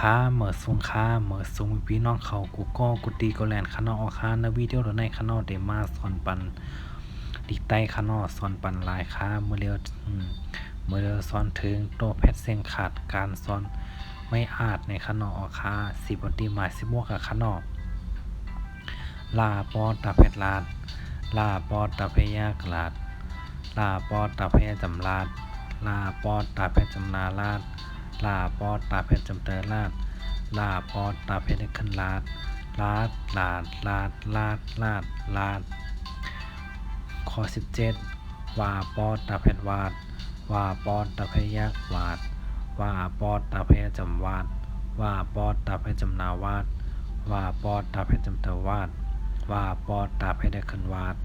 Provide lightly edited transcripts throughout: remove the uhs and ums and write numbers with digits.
ค้าเหมือซุงค้าเหมือซุงพี่น้องเขากูก็กูตีก็แลนขนออค้าในวิดีโอในขนอเดมาสอนปันดีใต้ขนอสอนปันหลายค้าเมื่อเรียวเมื่อเรียวสอนถึงโตแพทย์เสียงขาดการสอนไม่อาจในขนออค้าสิบตีหมายสิบวกกับขนอลาปอตาเพชรลาดลาปอตาเพยากลาดลาปอตาเพยจำลาดลาปอตาเพชรจำนาลาดลาปอตาเพชรจำเตอลาดลาปอตาเพชรขึ้นลาดลาดลาดลาดลาดลาดลาดข้อ17ว่าปอตาเพชรวาดว่าปอตาเพยากวาดว่าปอตาเพจำวาดว่าปอตาเพจำนาวาดว่าปอตาเพจำเตอวาดว่าปอตาเพได้ขึ้นวาด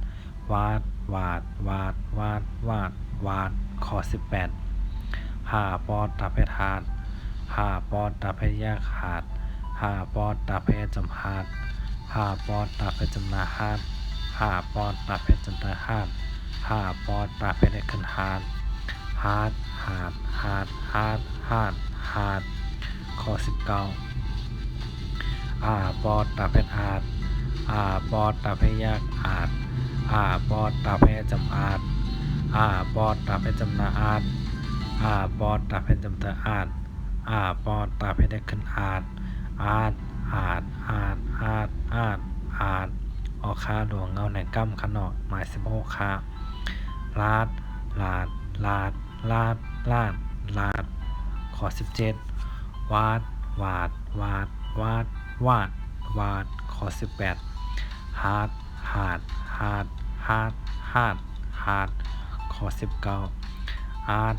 วาดวาดวาดวาดวาดวาดข้อ18หาปอตาเพหาดหาปอตาเพยากหาดหาปอตาเพจำหาดหาปอตาเพจำนาหาดหาปอตาเพจำเตอหาดหาปอตาเพได้ขึ้นหาดหาดหาดหาดหาดหาดหาดข้อ19ปอตาเพชรอาดปอตาเพยากอาดปอตาเพจำอาดปอตาเพจำนาอาดปอตาเพจำเตออาดปอตาเพได้ขึ้นอาดอาดอาดอาดอาดอาดอาดออกค้าหลวงเงาในกั้มขนอหมาย16ค้าลาดลาดลาดลาดลาดลาดข้อ17วาดวาดวาดวาดวาดวาดข้อ18หาดหาดหาดหาดหาดหาดข้อ19อาด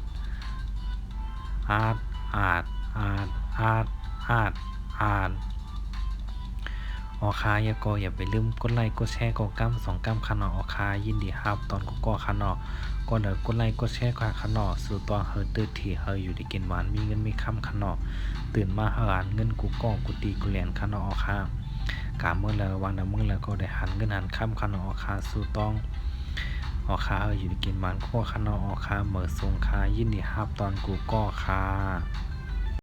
อาดอาดอาดอาดอาดอาดออคาอย่าไปลืมกดไลค์กดแชร์กดกั้ม2กั้มคันออคายินดีครับตอนก็คันก็เด้อกดไลค์กดแชร์คันสู่ตัวเฮอตื่นที่เฮออยู่ได้กินหวานมีเงินมีค่ำคันตื่นมาเฮาอ่านเงินกูตีกูเรียนคันออคากาเมื่อแล้ววันเมื่อแล้วก็ได้หันเงินหันค่ำคันออคาสู่ต้องออคาอยู่ได้กินหวานก็คันออคาเหมือสงคายินดีครับตอนกูก็คา